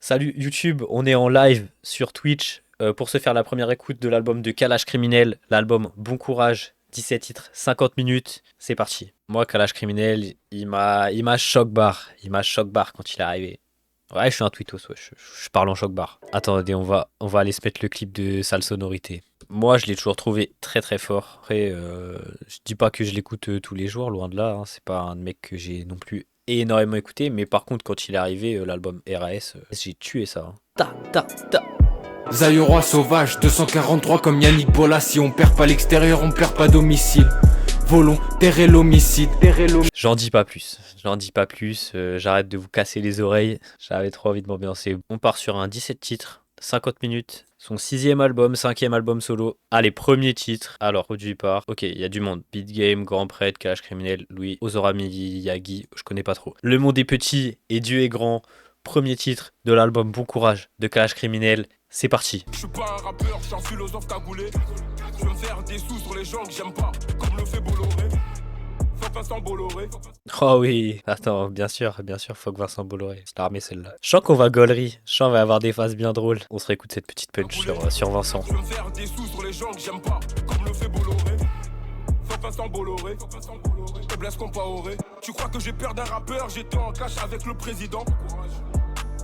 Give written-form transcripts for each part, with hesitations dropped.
Salut YouTube, on est en live sur Twitch pour se faire la première écoute de l'album de Kalash Criminel, l'album Bon Courage, 17 titres, 50 minutes, c'est parti. Moi, Kalash Criminel, il m'a choc-barre quand il est arrivé. Ouais, je suis un tweetos, ouais, je parle en choc-barre. Attendez, on va aller se mettre le clip de Sale Sonorité. Moi, je l'ai toujours trouvé très très fort. Après, je dis pas que je l'écoute tous les jours, loin de là, hein. C'est pas un mec que j'ai non plus énormément écouté, mais par contre, quand il est arrivé, l'album RAS, j'ai tué ça, hein. Ta ta ta. Roi sauvage, 243 comme Yannick Bola. Si on perd pas l'extérieur, on perd pas domicile. Volontaire et l'homicide. J'en dis pas plus, j'arrête de vous casser les oreilles, j'avais trop envie de m'ambiancer. On part sur un 17 titres, 50 minutes, son 6e album, 5e album solo. Allez, premier titre, alors produit par, ok, il y a du monde, Beat Game, Grand Prêtre, Kalash Criminel, Louis, Ozora Miyagi, je connais pas trop. Le monde est petit et Dieu est grand, premier titre de l'album Bon Courage de Kalash Criminel, c'est parti. Je suis pas un rappeur, je suis un philosophe cagoulé. Je veux me faire des sous sur les gens que j'aime pas, comme le fait Bolloré. Faut Vincent Bolloré. Oh oui, attends, bien sûr, faut que Vincent Bolloré. C'est l'armée celle-là. Je sens qu'on va gaulerie, je sens qu'on va avoir des phases bien drôles. On se réécoute cette petite punch sur Vincent. Je veux me faire des sous sur les gens que j'aime pas, comme le fait Bolloré. Faut Vincent Bolloré. Faiblesse Compaoré. Tu crois que j'ai peur d'un rappeur, j'étais en cash avec le président.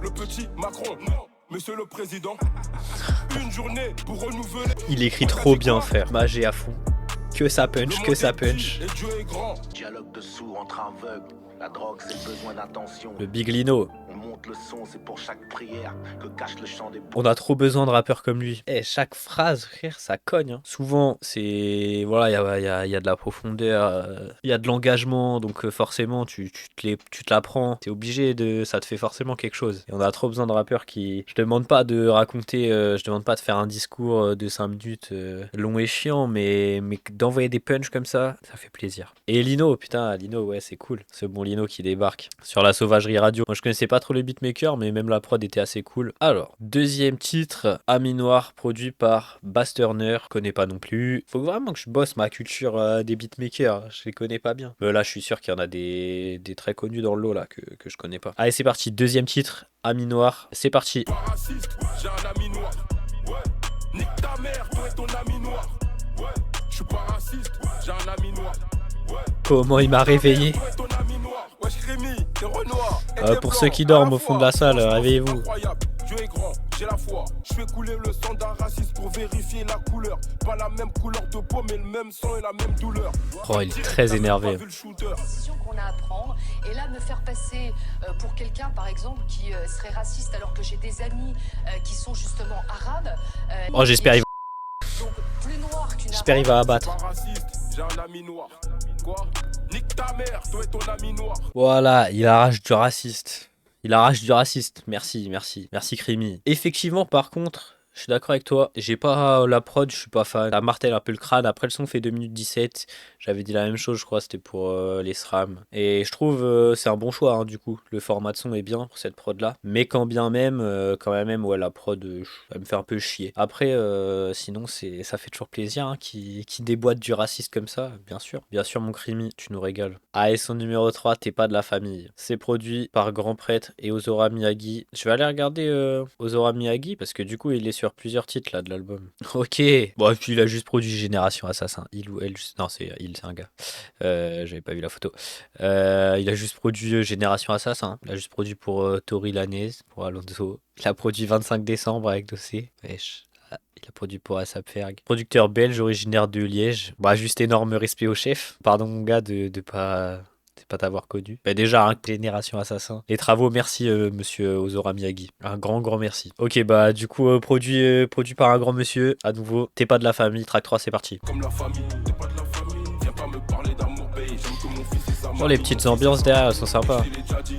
Le petit Macron, non. Monsieur le Président, une journée pour renouveler. Il écrit trop bien, frère. Magé à fond. Que ça punch. Et Dieu est grand. Dialogue de sourds entre aveugles. La drogue, c'est le besoin d'attention. Le Big Lino. On monte le son, c'est pour chaque prière que cache le chant des On a trop besoin de rappeurs comme lui. Eh, chaque phrase, frère, ça cogne, hein. Souvent, c'est... Voilà, il y a de la profondeur, il y a de l'engagement, donc forcément, tu te l'apprends. T'es obligé de... Ça te fait forcément quelque chose. Et on a trop besoin de rappeurs qui... Je demande pas de raconter, je demande pas de faire un discours de 5 minutes long et chiant, mais d'envoyer des punchs comme ça fait plaisir. Et Lino, putain, Lino, ouais, c'est cool. Ce bon Lino qui débarque sur la Sauvagerie Radio. Moi, je connaissais pas trop les beatmakers, mais même la prod était assez cool. Alors, deuxième titre, Ami Noir, produit par Bass Turner. Je connais pas non plus. Faut vraiment que je bosse ma culture des beatmakers. Je les connais pas bien. Là, je suis sûr qu'il y en a des très connus dans le lot là que je connais pas. Allez, c'est parti. Deuxième titre, Ami Noir. C'est parti. Pas raciste, j'ai un ami noir. Ouais. Nique ta mère, toi et ton ami noir. Ouais. Je suis pas raciste, j'ai un ami noir. Ouais. Comment il m'a réveillé. Toi et ton ami noir. Wesh Rémi, t'es Renoir. Pour ceux qui dorment au fond de la salle, réveillez-vous. Dieu est grand, j'ai la foi. Je fais couler le sang d'un raciste pour vérifier la couleur. Pas la même couleur de peau, mais le même sang et la même douleur. Oh, il est très énervé. Décision qu'on a à prendre. Et là, me faire passer pour quelqu'un, par exemple, qui serait raciste, alors que j'ai des amis qui sont justement arabes. Oh, j'espère il Donc, plus noir qu'une J'espère il va Pas abattre. raciste, j'ai un ami noir. Quoi? Nique ta mère, toi et ton ami noir. Voilà, il arrache du raciste. Merci Crimi. Effectivement, par contre, je suis d'accord avec toi. J'ai pas la prod, je suis pas fan. Ça martèle un peu le crâne. Après, le son fait 2 minutes 17. J'avais dit la même chose, je crois, c'était pour les SRAM. Et je trouve c'est un bon choix, hein, du coup. Le format de son est bien pour cette prod-là. Mais quand même, ouais, la prod, elle me fait un peu chier. Après, sinon, ça fait toujours plaisir, hein, qui déboîte du raciste comme ça, bien sûr. Bien sûr, mon Crimi, tu nous régales. Ah, et son numéro 3, t'es pas de la famille. C'est produit par Grand Prêtre et Ozora Miyagi. Je vais aller regarder Ozora Miyagi, parce que du coup, il est sur plusieurs titres, là, de l'album. Ok. Bon, et puis il a juste produit Génération Assassin. Il ou elle, non, c'est un gars. J'avais pas vu la photo. Il a juste produit Génération Assassin. Il a juste produit pour Tori Lanez, pour Alonso. Il a produit 25 décembre avec Dossé. Wesh. Il a produit pour ASAP Ferg. Producteur belge originaire de Liège. Bah, juste énorme respect au chef. Pardon, mon gars, de pas t'avoir connu. Bah déjà, hein, Génération Assassin. Les travaux, merci monsieur Ozora Miyagi. Un grand merci. Ok, bah du coup, produit par un grand monsieur. À nouveau, t'es pas de la famille. Track 3, c'est parti. Comme la famille, t'es pas de la famille. Viens pas me parler d'amour, babe. J'aime que mon fils et sa Oh, les petites ambiances derrière, elles sont sympas. Il est déjà dit.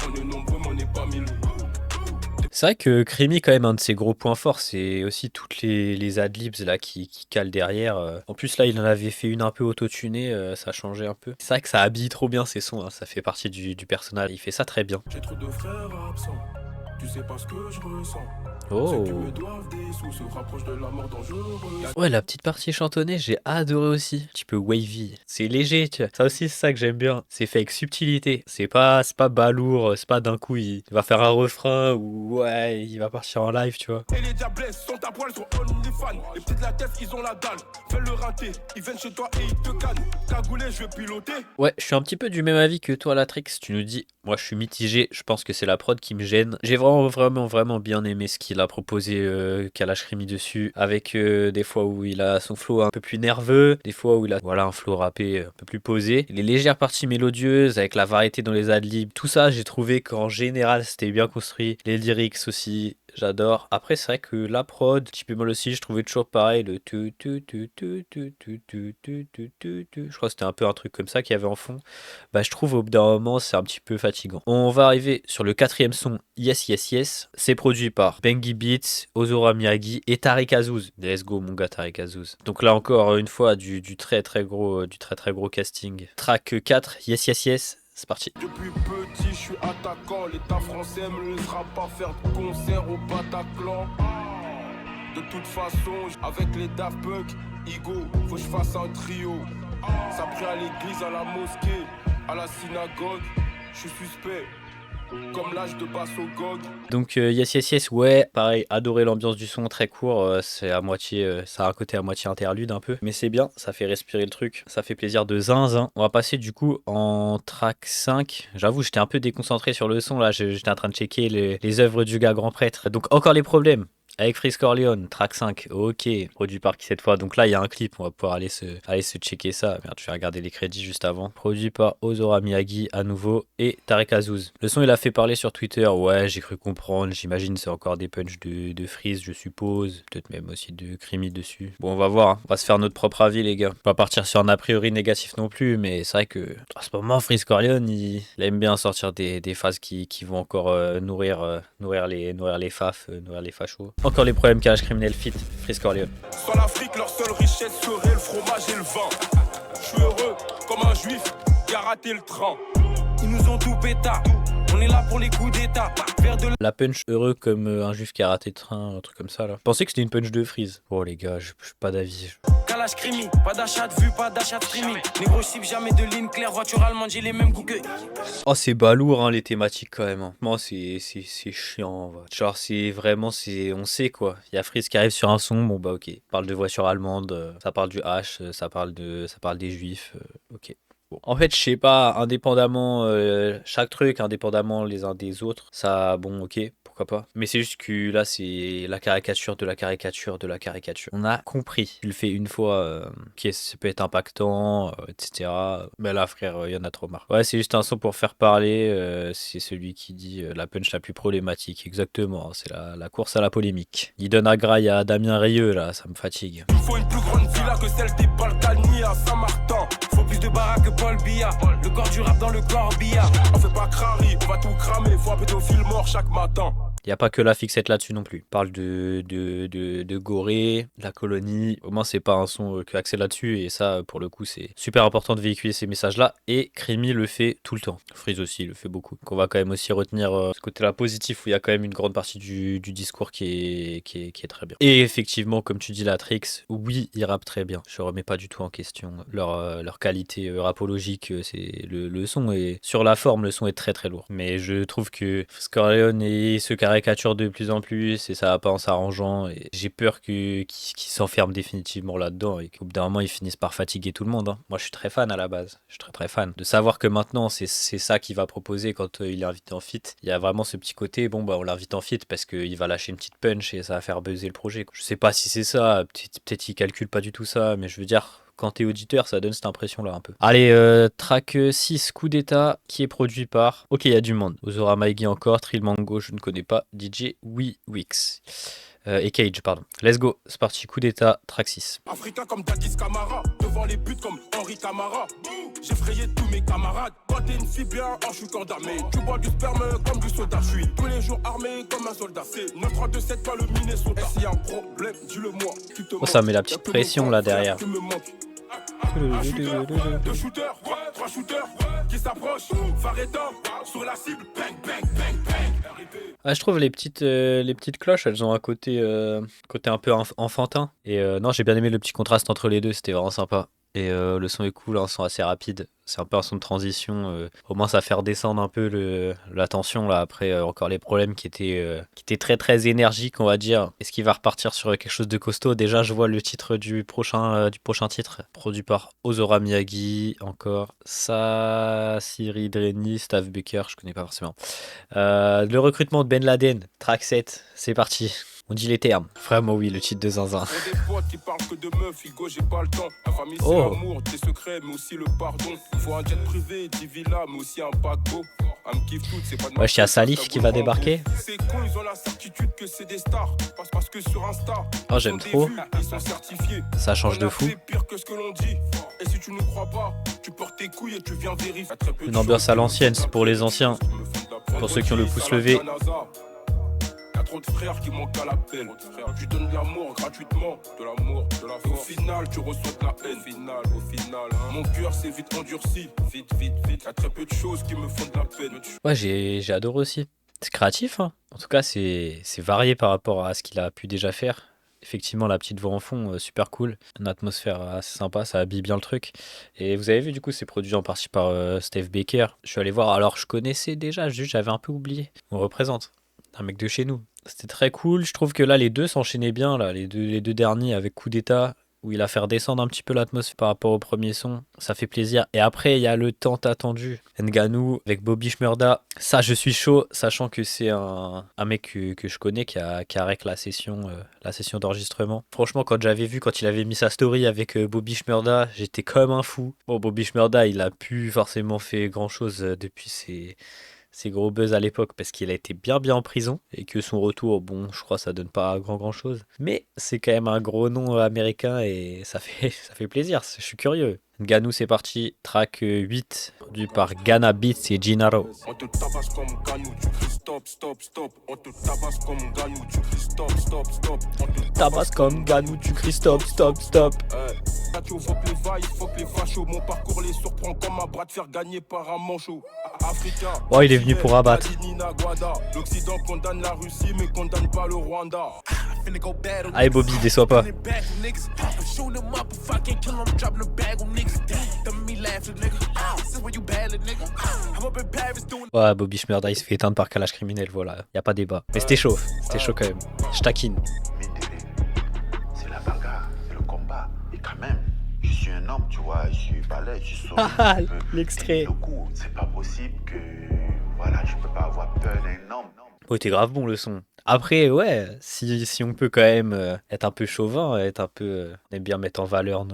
On est nombreux, mais on n'est pas mille. C'est vrai que Crimi, quand même, un de ses gros points forts, c'est aussi toutes les adlibs là qui calent derrière. En plus, là, il en avait fait une un peu autotunée, ça changeait un peu. C'est vrai que ça habille trop bien ses sons, hein, ça fait partie du personnage. Il fait ça très bien. J'ai trop de frères absents. Tu sais pas ce que je ressens. Oh. Ceux qui me doivent des sous se rapprochent de la mort dangereuse. Ouais, la petite partie chantonnée, j'ai adoré aussi. Un petit peu wavy. C'est léger, tu vois. Ça aussi, c'est ça que j'aime bien. C'est fait avec subtilité. C'est pas balourd, c'est pas d'un coup, il va faire un refrain ou ouais, il va partir en live, tu vois. Et les diablesses sont à poil sur OnlyFans. Les petites la tête, ils ont la dalle. Fais le rinté, ils viennent chez toi et ils te cannent. Cagoulé, je vais piloter. Ouais, je suis un petit peu du même avis que toi, Latrix. Tu nous dis, moi je suis mitigé. Je pense que c'est la prod qui me gêne. J'ai vraiment bien aimé ce qu'il a proposé, Kalash Krimi dessus. Avec des fois où il a son flow un peu plus nerveux, des fois où il a un flow rappé un peu plus posé. Les légères parties mélodieuses avec la variété dans les adlibs, tout ça, j'ai trouvé qu'en général c'était bien construit. Les lyrics aussi, j'adore. Après, c'est vrai que la prod, petit peu mal aussi, je trouvais toujours pareil. Le je crois que c'était un peu un truc comme ça qu'il y avait en fond. Bah, je trouve au bout d'un moment, c'est un petit peu fatigant. On va arriver sur le 4e son, Yes Yes Yes. C'est produit par Bengi Beats, Ozora Miyagi et Tariq Azouz. Let's go, mon gars, Tariq Azouz. Donc là, encore une fois, du très gros casting. Track 4, Yes Yes Yes. C'est parti. Depuis petit, je suis attaquant. L'État français me laissera pas faire de concert au Bataclan. De toute façon, avec les Daft Punk, Igo, faut que je fasse un trio. Ça prie à l'église, à la mosquée, à la synagogue. Je suis suspect, comme l'âge de Bassogog. Donc Yes Yes Yes, ouais, pareil, adoré l'ambiance du son, très court, c'est à moitié, ça a un côté à moitié interlude un peu, mais c'est bien, ça fait respirer le truc, ça fait plaisir de zinzin. On va passer du coup en track 5, j'avoue j'étais un peu déconcentré sur le son là, j'étais en train de checker les œuvres du gars grand prêtre, donc encore les problèmes. Avec Freeze Corleone, track 5, ok, produit par qui cette fois? Donc là il y a un clip, on va pouvoir aller se checker ça. Merde, je vais regarder les crédits juste avant. Produit par Ozora Miyagi à nouveau et Tariq Azouz. Le son il a fait parler sur Twitter, ouais j'ai cru comprendre, j'imagine c'est encore des punchs de Freeze je suppose, peut-être même aussi de Krimi dessus. Bon on va voir, hein. On va se faire notre propre avis les gars. On va pas partir sur un a priori négatif non plus, mais c'est vrai que à ce moment Freeze Corleone il aime bien sortir des phases qui vont encore nourrir les faf, nourrir les fachos. Encore les problèmes Kalash Criminel fit Freeze Corleone. Sur l'Afrique, leur seule richesse serait le fromage et le vin. Je suis heureux comme un juif qui a raté le train. Ils nous ont tout péta. On est là pour les coups d'état. La punch heureux comme un juif qui a raté le train, un truc comme ça là. Je pensais que c'était une punch de Freeze. Oh les gars, je suis pas d'avis. Kalash Krimi, pas d'achat de vue, pas d'achat de streaming. Négro, je cible jamais de ligne claire, voiture allemande, j'ai les mêmes goûts que. Oh c'est balourd hein, les thématiques quand même. Hein. Moi c'est chiant. Va. Genre c'est vraiment, on sait quoi. Il y a Freeze qui arrive sur un son, bon bah ok. Parle de voiture allemande, ça parle du H, ça parle des juifs, ok. Bon. En fait, je sais pas, indépendamment, chaque truc, indépendamment les uns des autres, ça, bon, ok, pourquoi pas. Mais c'est juste que là, c'est la caricature de la caricature de la caricature. On a compris. Tu le fais une fois, ok, ça peut être impactant, etc. Mais là, frère, il y en a trop marre. Ouais, c'est juste un son pour faire parler. C'est celui qui dit la punch la plus problématique. Exactement, c'est la course à la polémique. Il donne à graille à Damien Rieu, là, ça me fatigue. Il faut une plus grande villa que celle des Balkany à Saint-Martin. Faut plus de baraques que Paul Biya. Le corps du rap dans le corbillard. On fait pas crari, on va tout cramer. Faut un pédophile mort chaque matin. Il n'y a pas que la fixette là-dessus non plus. Il parle de Gorée, de la colonie. Au moins, c'est pas un son que axé là-dessus. Et ça, pour le coup, c'est super important de véhiculer ces messages-là. Et Krimi le fait tout le temps. Freeze aussi le fait beaucoup. Donc on va quand même aussi retenir ce côté-là positif où il y a quand même une grande partie du discours qui est très bien. Et effectivement, comme tu dis, Latrix, oui, ils rappent très bien. Je remets pas du tout en question leur qualité rapologique. C'est le son est sur la forme, le son est très très lourd. Mais je trouve que Scorleone et ce caricature de plus en plus et ça va pas en s'arrangeant et j'ai peur qu'ils s'enferment définitivement là-dedans et qu'au bout d'un moment ils finissent par fatiguer tout le monde. Hein. Moi je suis très fan à la base, je suis très fan. De savoir que maintenant c'est ça qu'il va proposer quand il est invité en feat. Il y a vraiment ce petit côté, bon bah on l'invite en feat parce qu'il va lâcher une petite punch et ça va faire buzzer le projet. Je sais pas si c'est ça, peut-être il calcule pas du tout ça, mais je veux dire... Quand t'es auditeur, ça donne cette impression-là un peu. Allez, track 6, Coup d'État, qui est produit par... Ok, il y a du monde. Ozora Miyagi encore, Trill Mango, je ne connais pas. DJ Wix. Et Cage, pardon. Let's go, c'est parti, Coup d'État, track 6. Africain comme Dadis Camara, devant les buts comme Henri Camara. J'ai frayé tous mes camarades. Quand t'es une fille bien, je suis condamné. Tu bois du sperme comme du soda. Je suis tous les jours armé comme un soldat. C'est 9-3-2-7 pas le Minnesota. Et s'il y a un problème, dis-le moi. Oh, ça met la petite pression là derrière. Deux shooters, trois shooters qui s'approchent. Faretta sur la cible. Bang, bang, bang, bang. Ah, je trouve les petites cloches, elles ont un côté un peu enfantin. Et non, j'ai bien aimé le petit contraste entre les deux, c'était vraiment sympa. Et le son est cool, un son assez rapide. C'est un peu un son de transition. Au moins, ça fait redescendre un peu la tension. Là. Après, encore les problèmes qui étaient très très énergiques, on va dire. Est-ce qu'il va repartir sur quelque chose de costaud? Déjà, je vois le titre du prochain titre, produit par Ozora Miyagi. Encore Siri Dreni, Stav Baker, je connais pas forcément. Le recrutement de Ben Laden, track 7, c'est parti. On dit les termes. Vraiment oui, le titre de Zinzin. J'ai des potes qui parlent que de meufs, Figo, j'ai pas le temps. La famille c'est Oh. l'amour, des secrets, mais aussi le pardon. Faut un jet privé, 10 villas, mais aussi un paquebot. Un me kiffe tout, c'est pas de ma Wesh, il y a faute, Salif ça qui vaut va le débarquer. rang. C'est con, ils ont la certitude que c'est des stars. Parce que sur Insta, Oh, j'aime ils ont trop. des vues, ils sont certifiés. Ça change de On a fou. fait pire que ce que l'on dit. Et si tu ne crois pas, tu portes tes couilles et tu viens vérifier. Très peu de Une ambiance choses à l'ancienne, c'est pour les anciens. Pour Pour ceux qui ont le pouce levé. Y'a trop de frères qui manquent à l'appel. Tu donnes de l'amour gratuitement. De l'amour, de la force. Au final, tu reçois de la haine. Au final, hein. Mon cœur s'est vite endurci. Vite. Y'a très peu de choses qui me font de la peine. Ouais, j'ai adoré aussi. C'est créatif, hein. En tout cas, c'est varié par rapport à ce qu'il a pu déjà faire. Effectivement, la petite voix en fond, super cool. Une atmosphère assez sympa, ça habille bien le truc. Et vous avez vu, du coup, c'est produit en partie par Steve Baker. Je suis allé voir, alors je connaissais déjà, juste j'avais un peu oublié. On représente un mec de chez nous. C'était très cool. Je trouve que là, les deux s'enchaînaient bien, là, les deux derniers avec Coup d'État, où il a fait redescendre un petit peu l'atmosphère par rapport au premier son. Ça fait plaisir. Et après, il y a le tant attendu Ngannou avec Bobby Shmurda. Ça, je suis chaud, sachant que c'est un mec que je connais qui a rec la session d'enregistrement. Franchement, quand il avait mis sa story avec Bobby Shmurda, j'étais comme un fou. Bon, Bobby Shmurda, il a plus forcément fait grand-chose depuis ses gros buzz à l'époque parce qu'il a été bien en prison et que son retour, bon, je crois ça donne pas grand chose. Mais c'est quand même un gros nom américain et ça fait plaisir, je suis curieux. Ngannou, c'est parti, track 8, produit par Ghana Beats et Gennaro. On te tabasse comme Ganou, tu cries stop. On te tabasse comme Ganou, tu cries stop. On te Tabasse comme Ganou, tu cries stop. Faut que les fachos, mon parcours les surprend comme un bras de fer gagné par un manchot. Africain. Oh, il est venu pour abattre. L'Occident condamne la Russie, mais condamne pas le Rwanda. Allez Bobby, déçois pas. Ouais, Bobby Shmurda, il se fait éteindre par calage criminel, voilà, y a pas débat. Mais c'était chaud quand même. Je taquine. C'est la bagarre, c'est le combat. Et quand même, je suis un homme, tu vois, je suis balèze, je suis solide. Ah, je peux l'extrait. tenir le coup. C'est pas possible que, voilà, je peux pas avoir peur d'un homme. Oh, t'es grave bon le son. Après, ouais, si on peut quand même être un peu chauvin, on aime bien mettre en valeur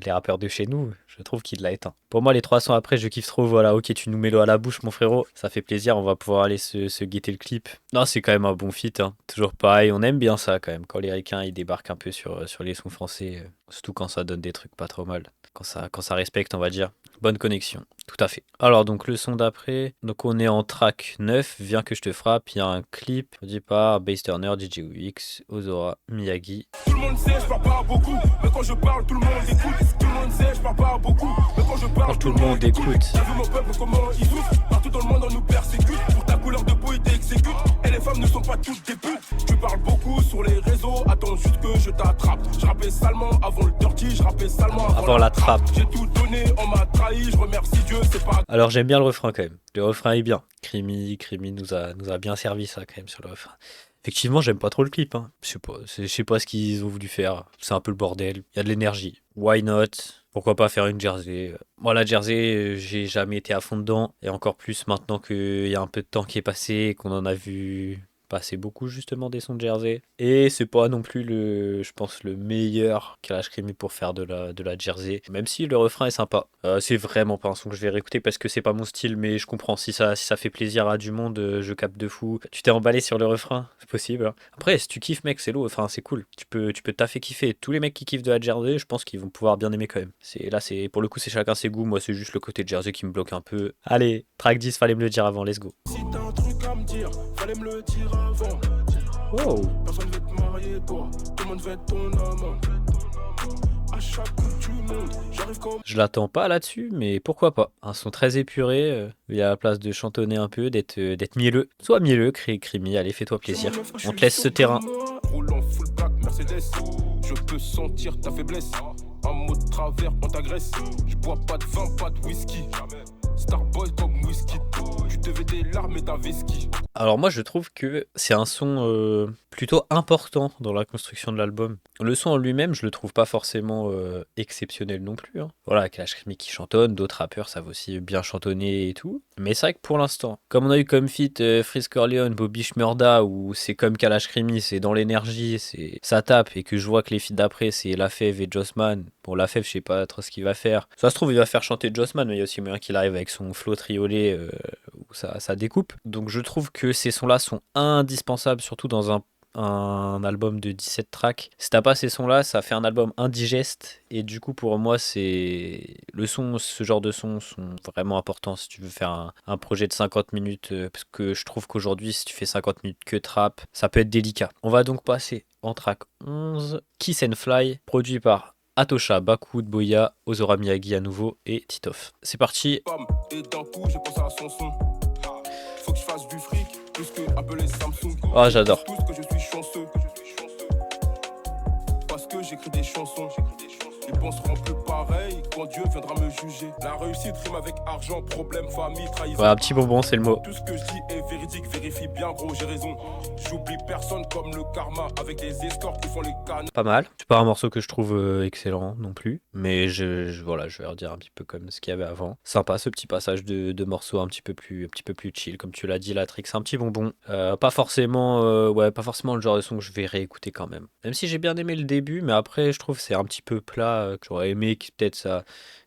les rappeurs de chez nous, je trouve qu'il l'a éteint. Pour moi, les 300 après, je kiffe trop. Voilà, ok, tu nous mets l'eau à la bouche, mon frérot. Ça fait plaisir, on va pouvoir aller se guetter le clip. Non, c'est quand même un bon feat, hein. Toujours pareil, on aime bien ça quand même. Quand les ricains ils débarquent un peu sur les sons français, surtout quand ça donne des trucs pas trop mal. Quand ça respecte, on va dire. Bonne connexion, tout à fait. Alors, donc le son d'après, donc on est en track 9, Viens que je te frappe. Il y a un clip produit par Bass Turner, DJ Wix, Ozora Miyagi. Tout le monde sait, je parle pas beaucoup, mais quand je parle, tout le monde écoute. Tout le monde sait, je parle pas beaucoup, mais quand je parle, Quand tout le monde écoute. T'as vu mon peuple, comment il souffre? Partout dans le monde, on nous persécute. Pour ta couleur de peau, ils t'exécutent. Et les femmes ne sont pas toutes des putes. Tu parles beaucoup sur les réseaux, attends juste que je t'attrape. Je rappais salement avant le dirty, je rappais salement Avant la trappe. J'ai tout donné, on m'a trahi, je remercie Dieu, c'est pas. Alors j'aime bien le refrain quand même. Le refrain est bien. Crimi nous a bien servi ça quand même sur le refrain. Effectivement, j'aime pas trop le clip, hein. Je sais pas ce qu'ils ont voulu faire. C'est un peu le bordel. Il y a de l'énergie. Why not? Pourquoi pas faire une jersey? Moi, la jersey, j'ai jamais été à fond dedans. Et encore plus maintenant qu'il y a un peu de temps qui est passé et qu'on en a vu passer beaucoup justement des sons de jersey. Et c'est pas non plus je pense le meilleur Kalash Krimi pour faire de la jersey. Même si le refrain est sympa. C'est vraiment pas un son que je vais réécouter parce que c'est pas mon style, mais je comprends. Si ça fait plaisir à du monde, je capte de fou. Tu t'es emballé sur le refrain? C'est possible, hein. Après, si tu kiffes, mec, c'est lourd. Enfin, c'est cool. Tu peux taffer kiffer. Tous les mecs qui kiffent de la jersey, je pense qu'ils vont pouvoir bien aimer quand même. Pour le coup, c'est chacun ses goûts. Moi, c'est juste le côté jersey qui me bloque un peu. Allez, track 10, fallait me le dire avant, let's go. Si t'as un truc à me dire, fallait me le dire avant. Wow. Personne veut te marier, toi. Tout le monde veut être ton amant. À chaque coupe du monde. J'arrive comme Je l'attends pas là-dessus, mais pourquoi pas. Un son très épuré, il y a la place de chantonner un peu, d'être mielleux. Sois mielleux, Crimi, allez, fais-toi plaisir. On te laisse ce terrain. roulant full black Mercedes. Je peux sentir ta faiblesse. Un mot de travers, on t'agresse. Je bois pas de vin, pas de whisky. Starboy comme whisky. Tu devais des larmes et d'un whisky. Alors moi je trouve que c'est un son plutôt important dans la construction de l'album. Le son en lui-même je le trouve pas forcément exceptionnel non plus. Hein. Voilà, Kalash Crimi qui chantonne, d'autres rappeurs savent aussi bien chantonner et tout. Mais c'est vrai que pour l'instant, comme on a eu comme feat Freeze Corleone, Bobby Shmurda, où c'est comme Kalash Crimi, c'est dans l'énergie, ça tape, et que je vois que les feats d'après c'est Lafèvre et Jossman. Bon, Lafèvre je sais pas trop ce qu'il va faire. Ça se trouve il va faire chanter Jossman, mais il y a aussi moyen qu'il arrive avec son flow triolet où ça découpe. Donc je trouve que ces sons-là sont indispensables, surtout dans un album de 17 tracks. Si t'as pas ces sons-là, ça fait un album indigeste. Et du coup, pour moi, ce genre de sons sont vraiment importants si tu veux faire un projet de 50 minutes. Parce que je trouve qu'aujourd'hui, si tu fais 50 minutes que trap, ça peut être délicat. On va donc passer en track 11, Kiss and Fly, produit par Atosha, Backwood, Boya, Ozora Miyagi à nouveau et Titoff. C'est parti. Bam, et d'un coup j'ai pensé à son son. Faut que je fasse du fric, plus que appeler Samsung. Ah, j'adore. Tous que je suis chanceux. Parce que j'écris des chansons. Les bons seront plus pareils quand Dieu viendra me juger. La réussite rime avec argent, problème, famille, trahison. Ouais, un petit bonbon, c'est le mot. Tout ce que je dis est véridique, vérifie bien gros, j'ai raison. J'oublie personne comme le karma, avec des escortes qui font les cannes. Pas mal. C'est pas un morceau que je trouve excellent non plus, mais voilà, je vais redire un petit peu comme ce qu'il y avait avant. Sympa ce petit passage de morceaux un petit peu plus chill, comme tu l'as dit, la trick, c'est un petit bonbon. Pas forcément le genre de son que je vais réécouter quand même. Même si j'ai bien aimé le début, mais après je trouve que c'est un petit peu plat, que j'aurais aimé que peut-être ça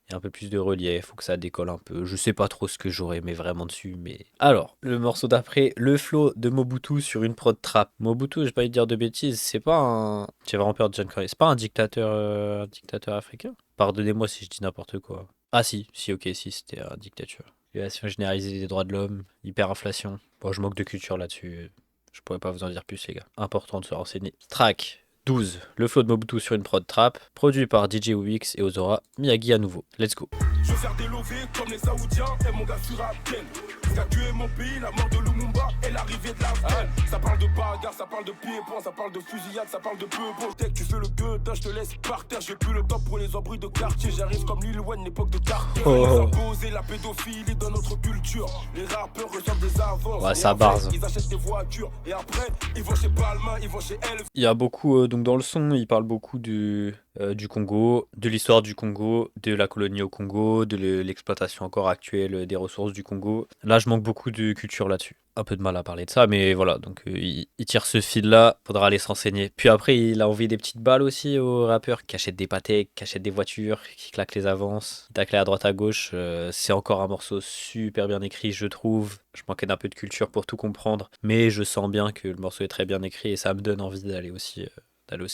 il y a un peu plus de relief, faut que ça décolle un peu. Je sais pas trop ce que j'aurais aimé vraiment dessus, mais... Alors, le morceau d'après, le flow de Mobutu sur une prod trap. Mobutu, j'ai pas envie de dire de bêtises, c'est pas un... J'ai vraiment peur de John Curry. C'est pas un dictateur africain. Pardonnez-moi si je dis n'importe quoi. Ah si, ok, si, c'était une dictature. Violation généralisée des droits de l'homme, hyperinflation. Bon, je moque de culture là-dessus. Je pourrais pas vous en dire plus, les gars. Important de se renseigner. Track 12. Le flow de Mobutu sur une prod trap, produit par DJ Wix et Ozora Miyagi à nouveau. Let's go. Je vais faire des lovés comme les Saoudiens et mon gars sur Abdel. Ce qui a tué mon pays, la mort de Lumumba et l'arrivée de la veine. Ça parle de bagarre, ça parle de pieds-points, ça parle de fusillade, ça parle de peu bon. Dès que tu fais le gueudin, je te laisse par terre. J'ai plus le temps pour les embrouilles de quartier. J'arrive comme Lil Wayne, l'époque de quartier. Les imposés, la pédophilie dans notre culture. Les rappeurs ressortent des avances. Ouais, ça barze. Ils achètent des voitures et après, ils vont chez Balmain, ils vont chez Elf. Il y a beaucoup, donc dans le son, il parle beaucoup du Congo, de l'histoire du Congo, de la colonie au Congo, de l'exploitation encore actuelle des ressources du Congo. Là, je manque beaucoup de culture là-dessus. Un peu de mal à parler de ça, mais voilà, donc il tire ce fil-là, faudra aller s'enseigner. Puis après, il a envoyé des petites balles aussi aux rappeurs qui achètent des pâtés, qui achètent des voitures, qui claquent les avances, qui taclent à droite à gauche. C'est encore un morceau super bien écrit, je trouve. Je manquais d'un peu de culture pour tout comprendre, mais je sens bien que le morceau est très bien écrit et ça me donne envie d'aller aussi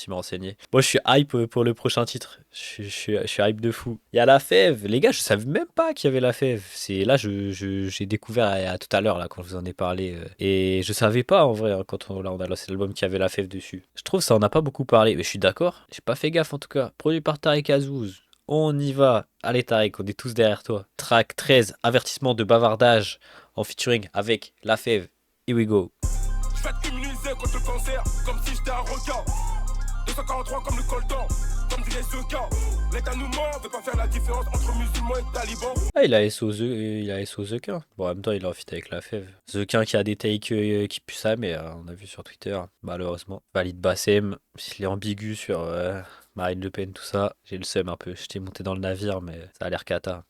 me renseigner. Moi, je suis hype pour le prochain titre. Je suis hype de fou. Il y a Lafèvre. Les gars, je savais même pas qu'il y avait Lafèvre. C'est là, j'ai découvert à tout à l'heure là quand je vous en ai parlé. Et je savais pas en vrai quand on a lancé l'album qu'il y avait Lafèvre dessus. Je trouve que ça en a pas beaucoup parlé. Mais je suis d'accord. J'ai pas fait gaffe en tout cas. Produit par Tarek Azouz. On y va. Allez Tarek, on est tous derrière toi. Track 13, avertissement de bavardage en featuring avec Lafèvre. Here we go. Je vais t'immuniser contre le cancer, comme si j'étais un requin. 243 comme le coltan, comme dirait Zeuka. L'État nous ment, veut pas faire la différence entre musulmans et talibans. Ah, il a SO Zequin. Bon, en même temps, il a en feat avec Lafèvre. Zequin qui a des takes qui puent ça, mais on a vu sur Twitter, malheureusement. Valide Bassem, il est ambigu sur Marine Le Pen, tout ça. J'ai le seum un peu. J'étais monté dans le navire, mais ça a l'air cata.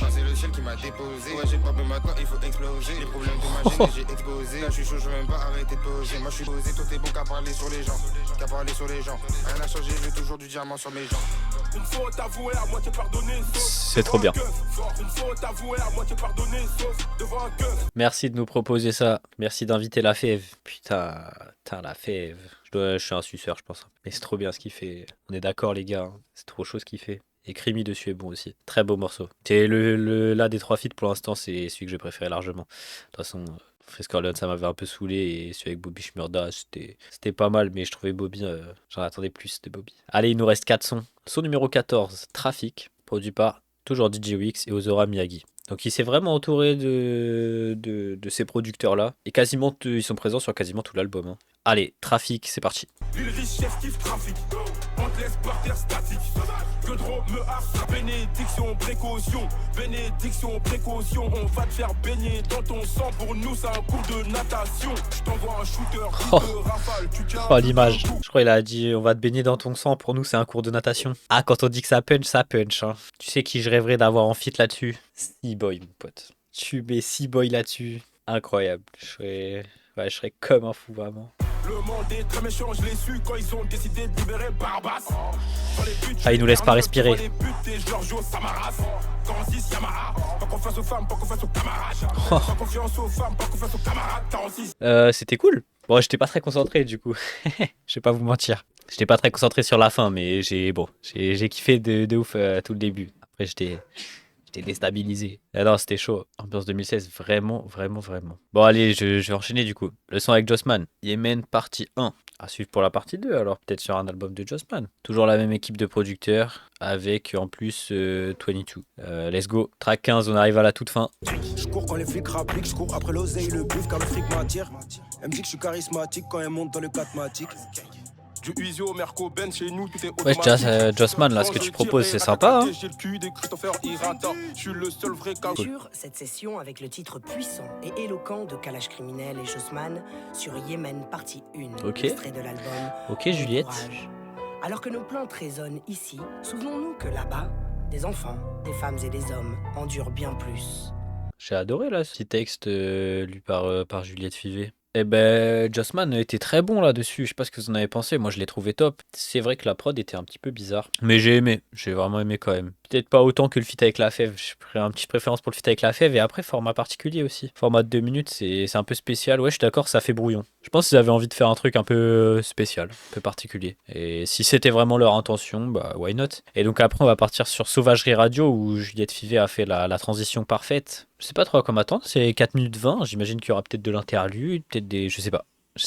C'est le ciel qui m'a déposé. Ouais, j'ai pas peur maintenant, il faut exploser. Les problèmes de ma j'ai explosé. Là, je suis chaud, je veux même pas arrêter de poser. Moi, je suis posé, toi, t'es bon qu'à parler sur les gens. Rien n'a changé, j'ai toujours du diamant sur mes jambes. Une faute avouée, à moitié pardonnée, C'est trop bien. Une faute avouée, à moitié pardonnée, sauf devant un keuf. Merci de nous proposer ça. Merci d'inviter Lafèvre. Putain, Lafèvre. Je suis un suceur, je pense. Mais c'est trop bien ce qu'il fait. On est d'accord, les gars. C'est trop chaud ce qu'il fait. Et Crimi dessus est bon aussi. Très beau morceau. C'est là des trois feats pour l'instant, c'est celui que j'ai préféré largement. De toute façon, Frisk Orleans, ça m'avait un peu saoulé. Et celui avec Bobby Shmurda, c'était pas mal. Mais je trouvais Bobby, j'en attendais plus de Bobby. Allez, il nous reste 4 sons. Son numéro 14, Trafic, produit par toujours DJ Weeks et Ozora Miyagi. Donc il s'est vraiment entouré de ces producteurs-là. Et quasiment, ils sont présents sur quasiment tout l'album. Hein. Allez, Trafic, c'est parti. L'île riche, chef kiff trafic. On te laisse par terre statique. Que drôle me harce. Bénédiction, précaution. Bénédiction, précaution. On va te faire baigner dans ton sang. Pour nous, c'est un cours de natation. Je t'envoie un shooter. Rafale, tu tiens. Oh, l'image. Je crois qu'il a dit on va te baigner dans ton sang. Pour nous, c'est un cours de natation. Ah, quand on dit que ça punch, ça punch. Hein. Tu sais qui je rêverais d'avoir en feat là-dessus? Seaboy, mon pote. Tu mets Seaboy là-dessus. Incroyable. Je serais comme un fou, vraiment. Le monde est très méchant, je l'ai su quand ils ont décidé de libérer Barbas. Ah, il nous laisse pas respirer. C'était cool. Bon, j'étais pas très concentré du coup. Je vais pas vous mentir. J'étais pas très concentré sur la fin, mais j'ai kiffé de ouf tout le début. Après, j'étais déstabilisé. Ah non, c'était chaud. Ambiance 2016, vraiment. Bon, allez, je vais enchaîner du coup. Le son avec Jossman. Yemen, partie 1. À suivre pour la partie 2, alors peut-être sur un album de Jossman. Toujours la même équipe de producteurs, avec en plus 22. Let's go. Track 15, on arrive à la toute fin. Je cours quand les flics rappliquent, je cours après l'oseille, le bif car le fric m'attire. Elle me dit que je suis charismatique quand elle monte dans le catmatique. Du Uzi au Merco Ben chez nous tout est Ouais, Jossman, là, ce que tu proposes, c'est sympa. Hein. Sur cette session avec le titre puissant et éloquent de Kalash Criminel et Jossman sur Yémen, partie 1, Ok. extrait de l'album. Ok, Juliette. Courage. Alors que nos plaintes résonnent ici, souvenons-nous que là-bas, des enfants, des femmes et des hommes endurent bien plus. J'ai adoré là, ce petit texte lu par Juliette Fivet. Eh ben, Jossman était très bon là-dessus. Je sais pas ce que vous en avez pensé. Moi, je l'ai trouvé top. C'est vrai que la prod était un petit peu bizarre. Mais j'ai aimé. J'ai vraiment aimé quand même. Peut-être pas autant que le feat avec La Fève. J'ai pris une petite préférence pour le feat avec La Fève. Et après, format particulier aussi. Format de 2 minutes, c'est un peu spécial. Ouais, je suis d'accord, ça fait brouillon. Je pense qu'ils avaient envie de faire un truc un peu spécial, un peu particulier. Et si c'était vraiment leur intention, bah, why not? Et donc après, on va partir sur Sauvagerie Radio où Juliette Fivet a fait la transition parfaite. Je sais pas trop à quoi m'attendre, c'est 4 minutes 20, j'imagine qu'il y aura peut-être de l'interlude, peut-être des... Je sais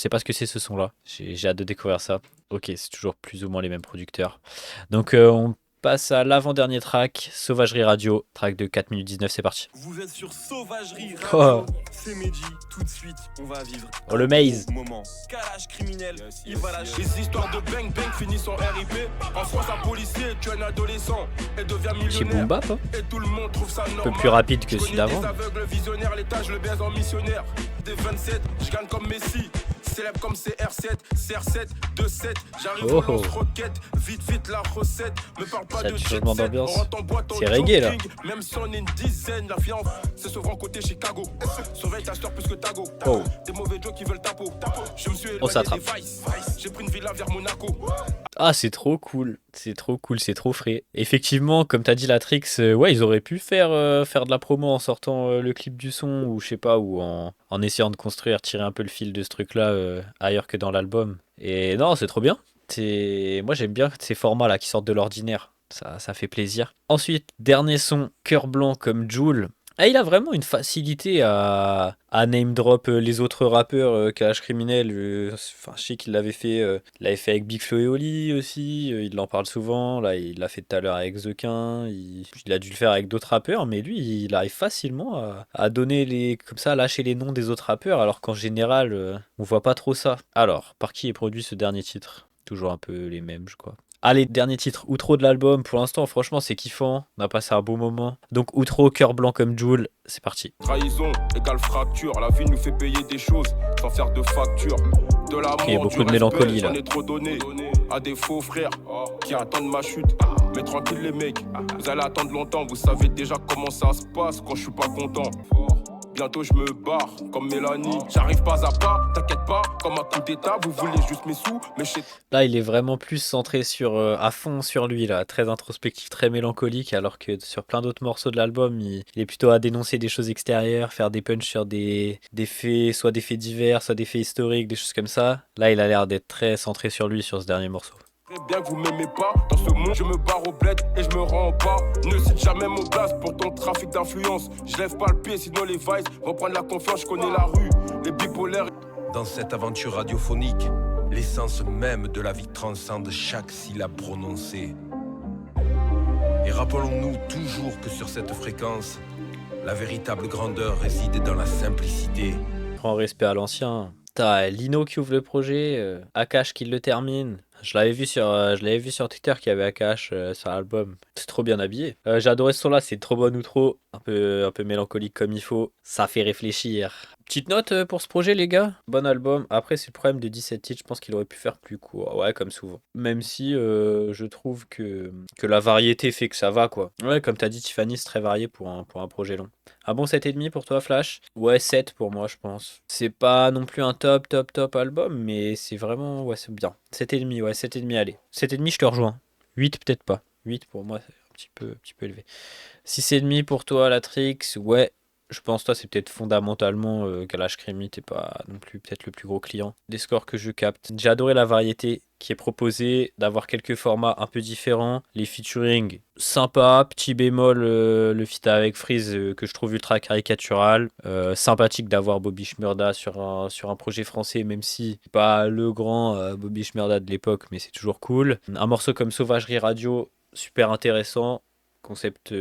pas ce que c'est ce son-là, j'ai hâte de découvrir ça. Ok, c'est toujours plus ou moins les mêmes producteurs. Donc on passe à l'avant-dernier track, Sauvagerie Radio, track de 4 minutes 19, c'est parti. Vous êtes sur Sauvagerie Oh. Radio. C'est Mehdi, tout de suite, on va vivre. Oh, le maze. Moment. Kalash criminel, il va lâcher. Les histoires de bang bang finissent en RIP. En France, un policier tue un adolescent et devient Chez millionnaire. Boom Bap, hein. Et tout le monde trouve ça normal. Un peu plus rapide que Je celui connais d'avant. des aveugles visionnaires, l'état je le baise en missionnaire. Des 27, je gagne comme Messi. Célèbre comme CR7, CR7, 2-7. J'arrive Oh. au lance-roquette, vite la recette. Me parle pas Ça, de petit jet changement set. d'ambiance. On rentre en boîte en C'est reggae, là. jogging. Même si on est une dizaine, la fiance, c'est souvent côté Chicago. Surveille ta sœur plus que Tago. Oh. Des mauvais jokes qui veulent ta peau. Je me suis Oh, ça éloigné attrape. des vices. J'ai pris une villa vers Monaco. Ah, c'est trop cool, c'est trop frais. Effectivement, comme t'as dit Latrix, ouais, ils auraient pu faire de la promo en sortant le clip du son, ou je sais pas, ou en essayant de tirer un peu le fil de ce truc-là ailleurs que dans l'album. Et non, c'est trop bien. Moi, j'aime bien ces formats-là qui sortent de l'ordinaire. Ça fait plaisir. Ensuite, dernier son, Cœur Blanc comme Jul. Ah, il a vraiment une facilité à name drop les autres rappeurs, Kalash Criminel. Enfin, je sais qu'il l'avait fait avec Big Flo et Oli aussi. Il en parle souvent. Là, il l'a fait tout à l'heure avec The Quin. Il a dû le faire avec d'autres rappeurs, mais lui, il arrive facilement à donner comme ça, à lâcher les noms des autres rappeurs, alors qu'en général, on voit pas trop ça. Alors, par qui est produit ce dernier titre? Toujours un peu les mêmes, je crois. Allez, dernier titre, outro de l'album. Pour l'instant, franchement, c'est kiffant. On a passé un beau moment. Donc, outro, Cœur Blanc comme Jul, c'est parti. Trahison égale fracture. La vie nous fait payer des choses sans faire de facture. De l'amour, Ok, beaucoup du de respect, mélancolie, là. j'en ai trop donné à des faux frères qui attendent ma chute. Mais tranquille les mecs, vous allez attendre longtemps. Vous savez déjà comment ça se passe quand je suis pas content. Bientôt je me barre comme Mélanie. J'arrive pas à pas, t'inquiète pas, comme un coup d'état. Vous voulez juste mes sous, mais je sais. Là, il est vraiment plus centré à fond sur lui, là, très introspectif, très mélancolique, alors que sur plein d'autres morceaux de l'album, il est plutôt à dénoncer des choses extérieures, faire des punchs sur des faits, soit des faits divers, soit des faits historiques, des choses comme ça. Là, il a l'air d'être très centré sur lui, sur ce dernier morceau. Bien que vous m'aimez pas, dans ce monde je me barre au bled et je me rends pas. Ne cite jamais mon blast pour ton trafic d'influence. Je lève pas le pied sinon les vices vont prendre la confiance, je connais la rue, les bipolaires. Dans cette aventure radiophonique, l'essence même de la vie transcende chaque syllabe prononcée. Et rappelons-nous toujours que sur cette fréquence, la véritable grandeur réside dans la simplicité. Grand respect à l'ancien. T'as Lino qui ouvre le projet, Akash qui le termine. Je l'avais vu sur Twitter qu'il y avait Akash sur l'album. C'est trop bien habillé. J'ai adoré ce son-là, c'est trop bon outro. Un peu mélancolique comme il faut. Ça fait réfléchir. Petite note pour ce projet, les gars. Bon album. Après, c'est le problème de 17 titres. Je pense qu'il aurait pu faire plus court. Ouais, comme souvent. Même si je trouve que la variété fait que ça va, quoi. Ouais, comme t'as dit, Tiffany, c'est très varié pour un projet long. Ah bon, 7,5 pour toi, Flash? Ouais, 7 pour moi, je pense. C'est pas non plus un top album, mais c'est vraiment... Ouais, c'est bien. 7,5, ouais, 7,5, allez. 7,5, je te rejoins. 8, peut-être pas. 8, pour moi, c'est un petit peu élevé. 6,5 pour toi, Latrix, ouais. Je pense toi c'est peut-être fondamentalement Kalash Krimi, t'es pas non plus peut-être le plus gros client. Des scores que je capte. J'ai adoré la variété qui est proposée, d'avoir quelques formats un peu différents. Les featuring sympa, petit bémol le feat avec Freeze que je trouve ultra caricatural. Sympathique d'avoir Bobby Shmurda sur un projet français, même si c'est pas le grand Bobby Shmurda de l'époque, mais c'est toujours cool. Un morceau comme Sauvagerie Radio, super intéressant. Concept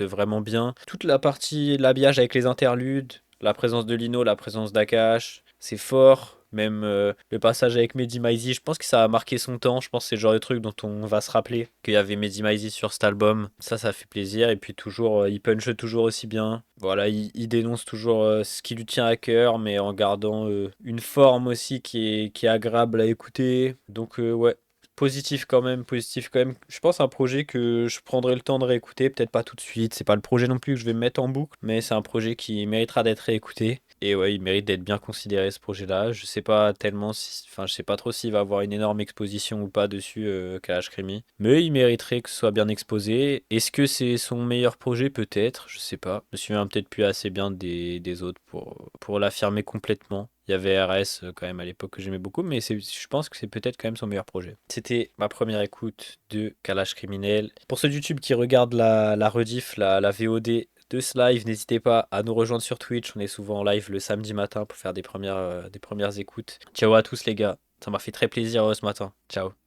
vraiment bien. Toute la partie, l'habillage avec les interludes, la présence de Lino, la présence d'Akash, c'est fort. Même le passage avec Mehdi Maizi, je pense que ça a marqué son temps. Je pense que c'est le genre de truc dont on va se rappeler qu'il y avait Mehdi Maizi sur cet album. Ça fait plaisir. Et puis toujours, il punch toujours aussi bien. Voilà, il dénonce toujours ce qui lui tient à cœur, mais en gardant une forme aussi qui est agréable à écouter. Donc ouais. Positif quand même. Je pense un projet que je prendrai le temps de réécouter, peut-être pas tout de suite. C'est pas le projet non plus que je vais mettre en boucle, mais c'est un projet qui méritera d'être réécouté. Et ouais, il mérite d'être bien considéré ce projet-là. Je sais pas je sais pas trop s'il va avoir une énorme exposition ou pas dessus, Kalash Krimi. Mais il mériterait que ce soit bien exposé. Est-ce que c'est son meilleur projet? Peut-être, je sais pas. Je me souviens peut-être plus assez bien des autres pour l'affirmer complètement. Il y avait RS quand même à l'époque que j'aimais beaucoup, mais je pense que c'est peut-être quand même son meilleur projet. C'était ma première écoute de Kalash Criminel. Pour ceux de YouTube qui regardent la rediff, la VOD de ce live, n'hésitez pas à nous rejoindre sur Twitch. On est souvent en live le samedi matin pour faire des premières écoutes. Ciao à tous les gars, ça m'a fait très plaisir ce matin. Ciao.